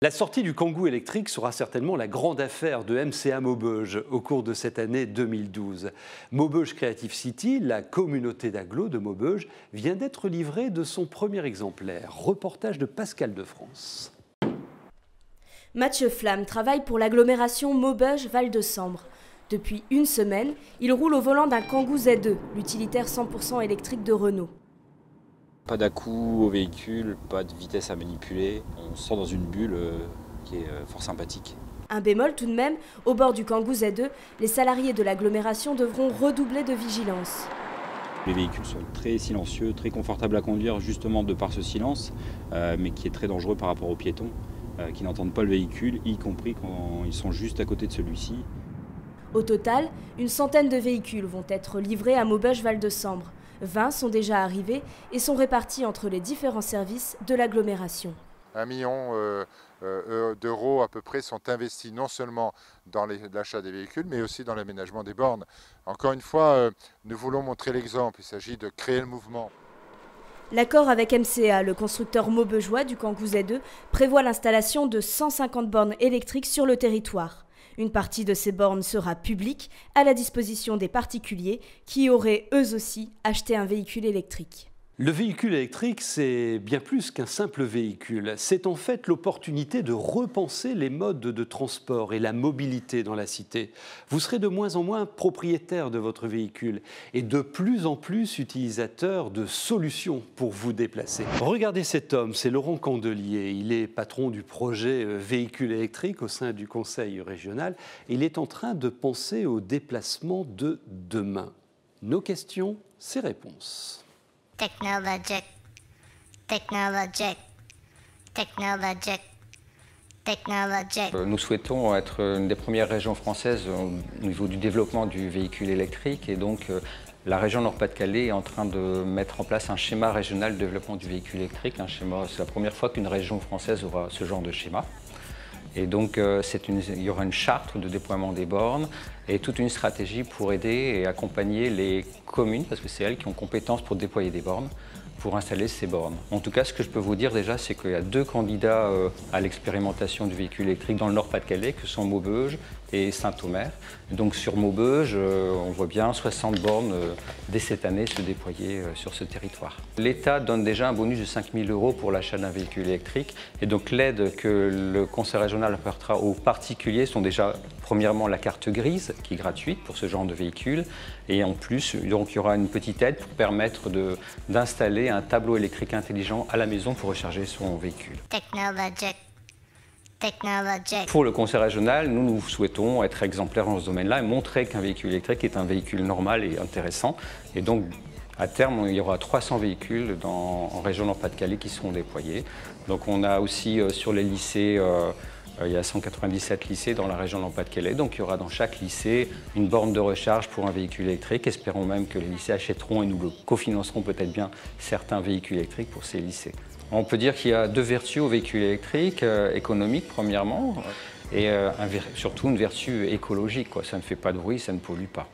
La sortie du Kangoo électrique sera certainement la grande affaire de MCA Maubeuge au cours de cette année 2012. Maubeuge Creative City, la communauté d'agglos de Maubeuge, vient d'être livrée de son premier exemplaire. Reportage de Pascal de France. Mathieu Flamme travaille pour l'agglomération Maubeuge-Val de Sambre. Depuis une semaine, il roule au volant d'un Kangoo Z2, l'utilitaire 100% électrique de Renault. Pas d'à-coups au véhicule, pas de vitesse à manipuler. On se sent dans une bulle qui est fort sympathique. Un bémol tout de même, au bord du Kangoo Z2, les salariés de l'agglomération devront redoubler de vigilance. Les véhicules sont très silencieux, très confortables à conduire justement de par ce silence, mais qui est très dangereux par rapport aux piétons qui n'entendent pas le véhicule, y compris quand ils sont juste à côté de celui-ci. Au total, une centaine de véhicules vont être livrés à Maubeuge-Val de Sambre. 20 sont déjà arrivés et sont répartis entre les différents services de l'agglomération. 1 million d'euros à peu près sont investis non seulement dans l'achat des véhicules, mais aussi dans l'aménagement des bornes. Encore une fois, nous voulons montrer l'exemple, il s'agit de créer le mouvement. L'accord avec MCA, le constructeur maubeugeois du Kangoo Z2, prévoit l'installation de 150 bornes électriques sur le territoire. Une partie de ces bornes sera publique, à la disposition des particuliers qui auraient eux aussi acheté un véhicule électrique. Le véhicule électrique, c'est bien plus qu'un simple véhicule. C'est en fait l'opportunité de repenser les modes de transport et la mobilité dans la cité. Vous serez de moins en moins propriétaire de votre véhicule et de plus en plus utilisateur de solutions pour vous déplacer. Regardez cet homme, c'est Laurent Candelier. Il est patron du projet véhicule électrique au sein du conseil régional. Il est en train de penser au déplacement de demain. Nos questions, ses réponses. Technologic, technologic, technologic, technologic. Nous souhaitons être une des premières régions françaises au niveau du développement du véhicule électrique et donc la région Nord-Pas-de-Calais est en train de mettre en place un schéma régional de développement du véhicule électrique. C'est la première fois qu'une région française aura ce genre de schéma. Et donc il y aura une charte de déploiement des bornes et toute une stratégie pour aider et accompagner les communes, parce que c'est elles qui ont compétence pour déployer des bornes, pour installer ces bornes. En tout cas, ce que je peux vous dire déjà, c'est qu'il y a 2 candidats à l'expérimentation du véhicule électrique dans le Nord-Pas-de-Calais, que sont Maubeuge et Saint-Omer. Donc sur Maubeuge, on voit bien 60 bornes dès cette année se déployer sur ce territoire. L'État donne déjà un bonus de 5 000 € pour l'achat d'un véhicule électrique. Et donc l'aide que le conseil régional apportera aux particuliers sont déjà, premièrement, la carte grise, qui est gratuite pour ce genre de véhicule. Et en plus, donc, il y aura une petite aide pour permettre d'installer un tableau électrique intelligent à la maison pour recharger son véhicule. Technologic. Technologic. Pour le conseil régional, nous souhaitons être exemplaires dans ce domaine-là et montrer qu'un véhicule électrique est un véhicule normal et intéressant. Et donc, à terme, il y aura 300 véhicules en région Nord-Pas-de-Calais qui seront déployés. Donc on a aussi sur les lycées, il y a 197 lycées dans la région Nord-Pas-de-Calais. Donc il y aura dans chaque lycée une borne de recharge pour un véhicule électrique. Espérons même que les lycées achèteront et nous le cofinancerons peut-être bien certains véhicules électriques pour ces lycées. On peut dire qu'il y a 2 vertus au véhicule électrique, économique premièrement, et surtout une vertu écologique, quoi. Ça ne fait pas de bruit, ça ne pollue pas.